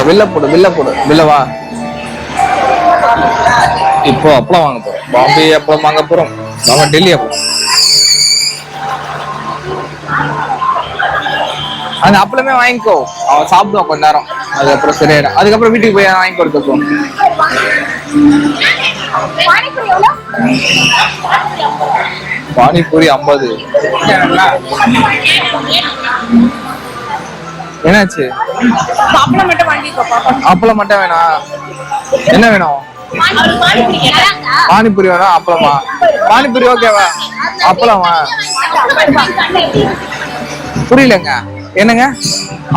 பில்ல போடு பில்லவா. இப்போ அப்பளம் வாங்க போறோம். பாம்பே அப்பளம் வாங்க போறோம். நம்ம டெல்லி அப்பளம். அந்த அப்பளமே வாங்கிக்கோ, அவன் சாப்பிடுவான் கொஞ்ச நேரம், அதுக்கப்புறம் சரியாயிடும். அதுக்கப்புறம் வீட்டுக்கு போய் வாங்கி கொடுத்துப்போம். பானிபூரி 50. என்னாச்சு? அப்பளம் மட்டும் வேணாம், என்ன வேணும்? பானிபூரி வேணா அப்பளமா? பானிபூரி ஓகேவா, அப்பளமா? புரியலங்க, என்னங்க?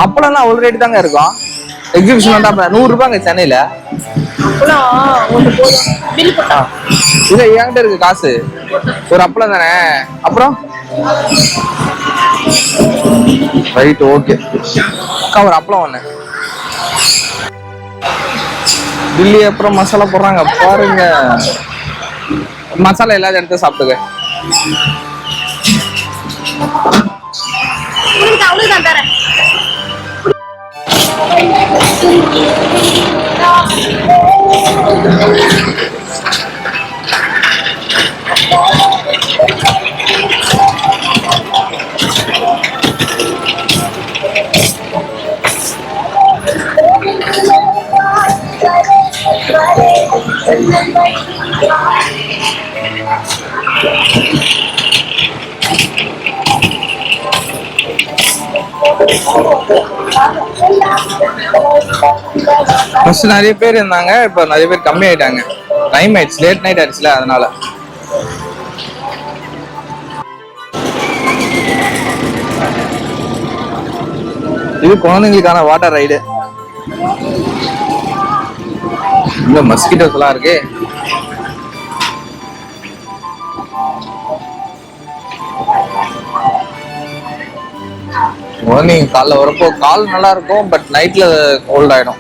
அப்பளம்லாம் ஒரு ரேட்டு தாங்க இருக்கும். எக்ஸிபிஷன் வந்தா 100 ரூபாங்க சென்னையில. இல்ல என்கிட்ட இருக்கு காசு, ஒரு அப்பளம் தானே. அப்புறம் ரைட், ஓகே அக்கா, ஒரு அப்பளம் ஒண்ணு. டில்லி அப்புறம் மசாலா போடுறாங்க பாருங்க. மசாலா இல்லாத எடுத்து சாப்பிட்டுக்க. நிறைய பேர் இருந்தாங்க, இப்ப நிறைய பேர் கம்மி ஆயிட்டாங்க. டைம் ஆயிடுச்சு, லேட் நைட் ஆயிடுச்சுல, அதனால. இது குழந்தைங்களுக்கான வாட்டர் ரைடு. இந்த மஸ்கிட்டோஸ் எல்லாம் இருக்கு. நீங்க காலைல வரப்போ கால் நல்லா இருக்கும், பட் நைட்ல கோல்ட் ஆயிடும்.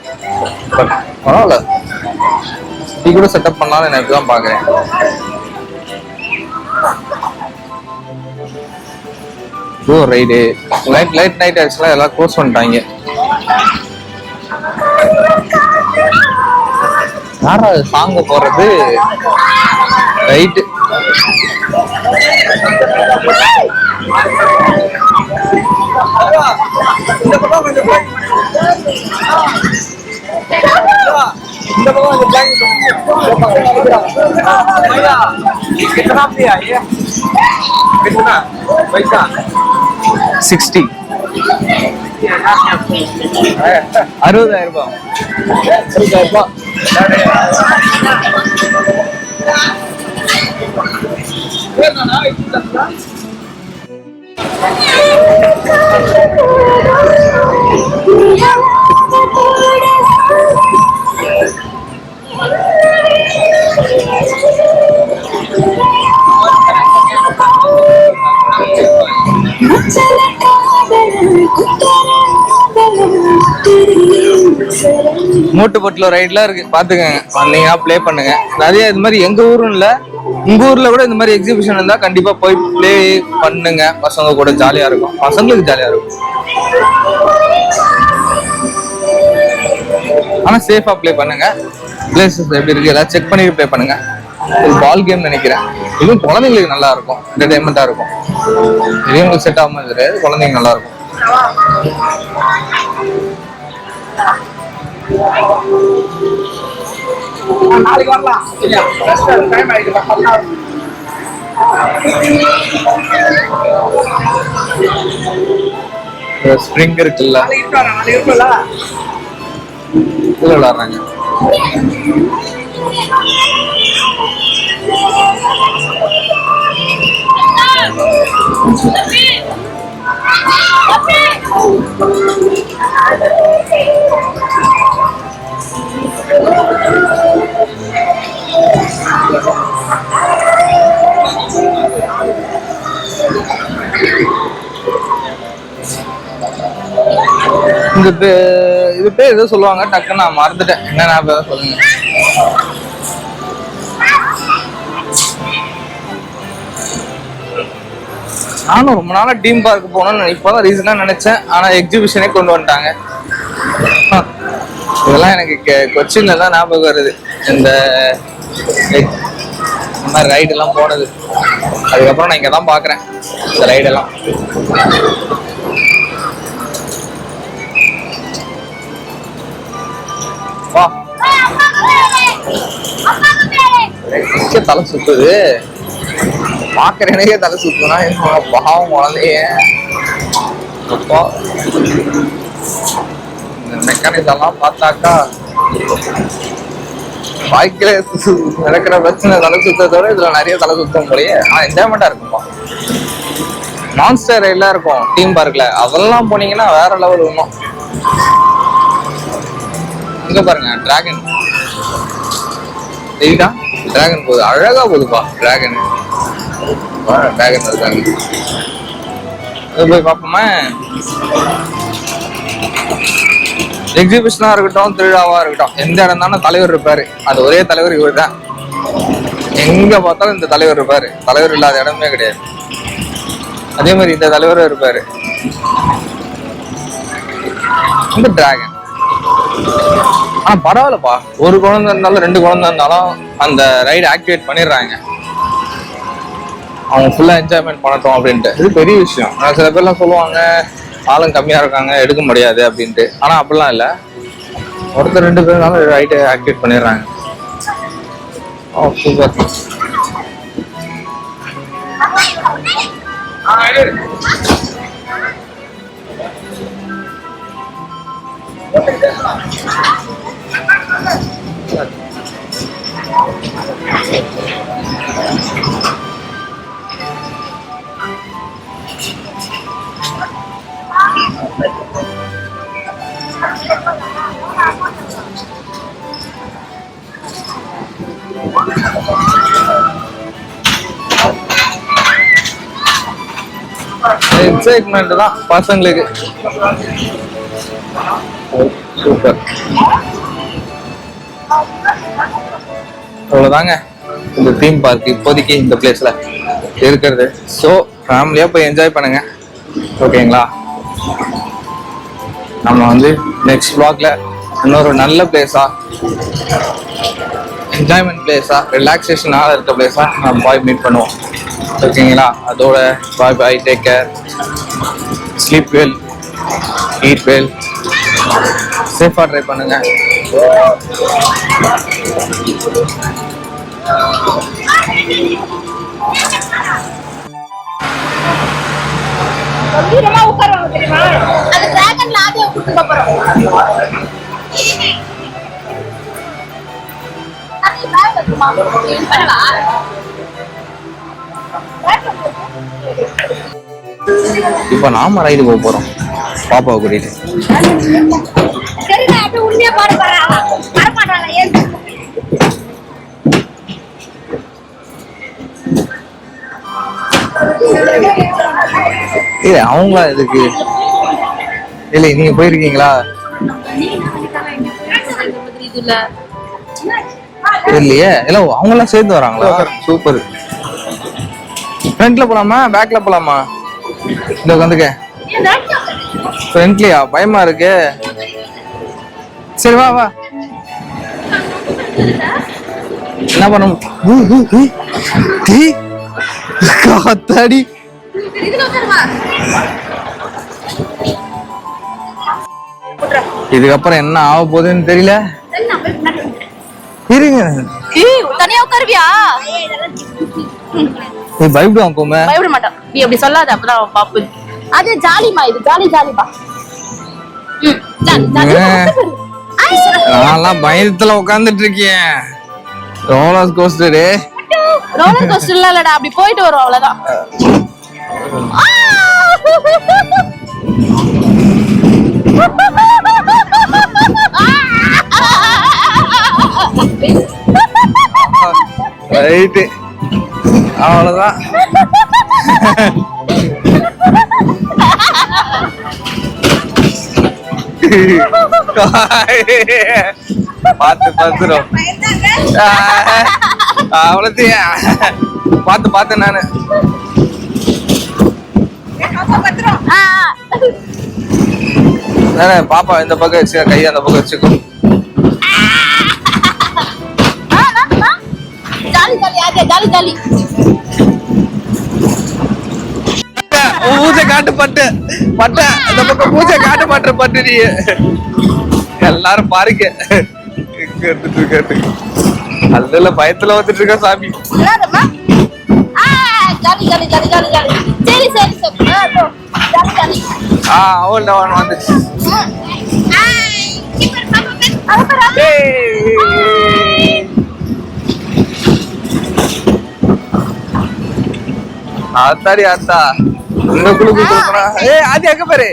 பட் பரவாயில்ல, டீ கூட செட்டப் பண்ணலாம்னு எனக்கு தான் பாக்குறேன். ரைடு லைட் ஆக்சுவலா எல்லாம் க்ளோஸ் பண்ணிட்டாங்க. யாரா சாங்க போறது? ரைட்டு, இந்த பக்கம் கொஞ்சம் कितना पे आइए, कितना पैसा? 60, 60,000 ரூபாய். 60,000 ரூபாய். மூட்டுப்பட்டுல ரைட்லாம் இருக்கு, பாத்துக்கங்க. வந்தீங்கன்னா பிளே பண்ணுங்க. நிறைய இது மாதிரி எங்க ஊரும் இல்ல, உங்க ஊர்ல கூட இந்த மாதிரி எக்ஸிபிஷன் இருந்தா கண்டிப்பா போய் பிளே பண்ணுங்க. பசங்க கூட ஜாலியா இருக்கும், பசங்களுக்கு ஜாலியா இருக்கும். ஆனா சேஃபா பிளே பண்ணுங்க. பிளேசஸ் எப்படி இருக்கு எல்லாம் செக் பண்ணிட்டு பிளே பண்ணுங்க. ஒரு பால் கேம் நினைக்கிறேன். இதுவும் குழந்தைங்களுக்கு நல்லா இருக்கும், என்டர்டைன்மெண்டா இருக்கும். பெரியவங்களுக்கு செட் ஆகாம தெரியாது, குழந்தைங்க நல்லா இருக்கும். நாளைக்கு வரலாம். ஸ்ப்ரிங் இருக்குல்ல, இதுல விளையாடுறாங்க. இது பேர் ஏதோ சொல்லுவாங்க, டக்குன்னு நான் மறந்துட்டேன். என்ன ஞாபகம் சொல்லுங்க. நானும் ரொம்ப நாளா டீம் பார்க் போகணும்னு இப்போதான் ரீசனா நினைச்சேன். ஆனா எக்ஸிபிஷனே கொண்டு வந்துட்டாங்க. இதெல்லாம் எனக்கு கொச்சின்ல தான் ஞாபகம் வருது. இந்த மாதிரி ரைடு எல்லாம் போனது. அதுக்கப்புறம் நான் இங்க தான் பாக்குறேன் இந்த ரைடெல்லாம். வா, தலை சுத்துது. பாக்குற எனக்கே தலை சுத்துனா பாவம் குழந்தைய. இந்த மெக்கானிக்ஸ் எல்லாம் பார்த்தாக்கா வாழ்க்கையில நடக்கிற பிரச்சனை தலை சுத்தத்தோட இதுல நிறைய தலை சுத்தம் போலயே. ஆனா என்ஜாய்மெண்டா இருக்கும்பா. மான்ஸ்டர் எல்லாம் இருக்கும் தீம் பார்க்ல, அதெல்லாம் போனீங்கன்னா வேற லெவல் இன்னும். இங்க பாருங்க டிராகன் தெரியுதா? டிராகன் போகுது, அழகா போகுதுப்பா டிராகன். டிராகன் இருக்காங்க, போய் பார்ப்போமா? எக்ஸிபிஷனா இருக்கட்டும், திருவிழாவா இருக்கட்டும், எந்த இடம் தானே தலைவர் இருப்பாரு. அது ஒரே தலைவர் இவர் தான். எங்க பார்த்தாலும் இந்த தலைவர் இருப்பாரு. தலைவர் இல்லாத இடமே கிடையாது. அதே மாதிரி இந்த தலைவரும் இருப்பாரு. இந்த டிராகன் ஆனா பரவாயில்லப்பா. ஒரு குழந்தை இருந்தாலும் 2 குழந்தை இருந்தாலும் அந்த ரைடு ஆக்டிவேட் பண்ணிடுறாங்க. அவங்க ஃபுல்லா என்ஜாய்மெண்ட் பண்ணட்டும் அப்படின்ட்டு. இது பெரிய விஷயம். சில பேர்லாம் சொல்லுவாங்க ஆளுங்க கம்மியா இருக்காங்க எடுக்க முடியாது அப்படின்ட்டு. ஆனா அப்படிலாம் இல்லை. ஒருத்தர் 2 பேர்னாலும் ரைட்டை ஆக்டிவேட் பண்ணிடுறாங்க. ஓ சூப்பர். எக்ஸைட்மெண்ட் தான் பசங்களுக்கு. சூப்பர். அவ்வளவுதாங்க இந்த தீம் பார்க் இப்போதைக்கு இந்த பிளேஸ்ல இருக்கிறது. ஸோ ஃபேமிலியா போய் என்ஜாய் பண்ணுங்க. ஓகேங்களா? நம்ம வந்து நெக்ஸ்ட் vlogல இன்னொரு நல்ல பிளேஸா, என்ஜாய்மெண்ட் பிளேஸா, ரிலாக்ஸேஷனாக இருக்க பிளேஸா நம்ம போய் மீட் பண்ணுவோம். ஓகேங்களா? அதோட bye bye, take care, sleep well, eat well, சேஃபா ட்ரை பண்ணுங்க. இப்ப நாம ரைடு போக போறோம் பாப்பாவை கூட்டிட்டு. இல்ல அவங்களா இதுக்கு இல்ல நீங்க போயிருக்கீங்களா? இல்லையே. இல்ல அவங்க எல்லாம் சேர்ந்து வராங்களா? சூப்பர். ஃப்ரண்ட்ல போலாமா பேக்ல போலாமா? இந்த உட்காந்துக்க. ஃப்ரண்ட்லியா? பயமா இருக்கு. சரி வா வா. என்ன பண்ணும்? காத்தாடி. இதுக்கப்புறம் என்ன ஆக போகுதுன்னு தெரியல. இருங்க. தனியா உட்காருவியா? நீ பயப்படுவான் கோமே. பயப்பட மாட்டான். நீ அப்படி சொல்லாத, அப்பதான் பாப்பு. அது ஜாலிமா, இது ஜாலி ஜாலிமா. நான்லாம் பயத்துல உட்காந்துட்டு இருக்கேன். Roller coaster. ரோலர் கோஸ்டர் இல்லடா, அப்படி போயிட்டு வரும் அவ்வளவுதான். ரைட்டு, அவ்வளவுதான். பாத்து பாத்துரும். அவ்வளோத்தையா பார்த்து நானு ஆ, பாப்பா இந்த பக்கம் வச்சு கையை அந்த பக்கம் வச்சுக்கோ. நானுமா? ஜாலி ஜாலி ஆகே ஜாலி ஜாலி. பூஜை காட்டு பட்டு பட்ட இந்த பக்கம் பூஜை காட்டு பட்டு பட்டு நீ எல்லாரும் பாருங்க. கேட்டு அதுல பயத்துல வந்துட்டு இருக்க சாமி. என்னதுமா? Jolly jolly jolly jolly jolly. சரி சரி சரி. Jolly jolly. அவள்ட வந்துச்சு. ஆத்தாடி ஆத்தா இந்த குழு குடுக்குறா. அது எங்க பாரு.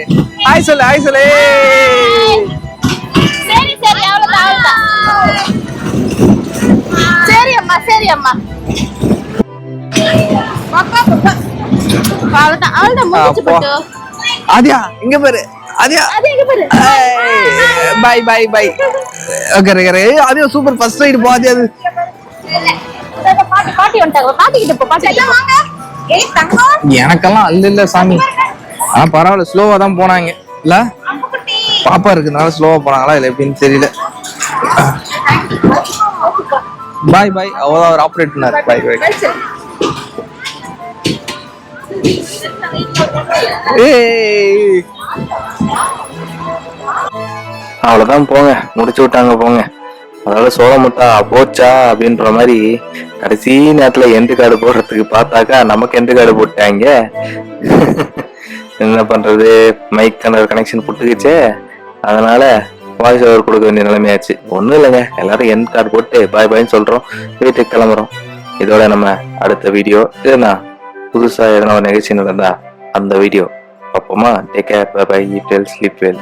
ஹாய் சொல்லு ஹாய் சொல்லு. சரி சரி அவ்வளவுதான் அவ்வளவுதான். சரி அம்மா சரி அம்மா. அவ்வளவுதான் அவ்வளவுதான் முடிச்சு போட்டு. ஆதியா இங்க பாரு. ஆதியா அது எங்க பாரு. Bye bye bye. Okay Aadhya super first right போதே. அது பாட்டி பாட்டி வந்துட்டாங்க. பாட்டி கிட்ட போ. பாட்டி கிட்ட வாங்க. ஏய் தங்கம். எனக்கெல்லாம் இல்ல சாமி. பரவாயில்ல ஸ்லோவா தான் போனாங்க இல்ல. பாப்பா இருக்குனால ஸ்லோவா போனாங்களா இல்ல எப்படின்னு தெரியல. பாய் பாய். அவதான் அவர் ஆப்ரேட் பண்ணாரு. பாய் பாய். அவ்வளவுதான் போங்க, முடிச்சு விட்டாங்க போங்க. அதனால சோள முட்டா போச்சா அப்படின்ற மாதிரி கடைசி நேரத்துல எண்டு கார்டு போடுறதுக்கு பார்த்தாக்கா நமக்கு எண்டு கார்டு போட்டாங்க. என்ன பண்றது, மைக் கனெக்ஷன் புட்டுக்குச்சே, அதனால வாய்ஸ் ஓவர் கொடுக்க வேண்டிய நிலைமையாச்சு. ஒண்ணும் இல்லைங்க, எல்லாரும் எண்ட் கார்டு போட்டு பாய் பாய்ன்னு சொல்றோம், வீட்டுக்கு கிளம்புறோம். இதோட நம்ம அடுத்த வீடியோ இதுனா புதுசா எதனா ஒரு நிகழ்ச்சி நடந்தா அந்த வீடியோ பார்ப்போமா. Take care, bye bye, eat well, sleep well.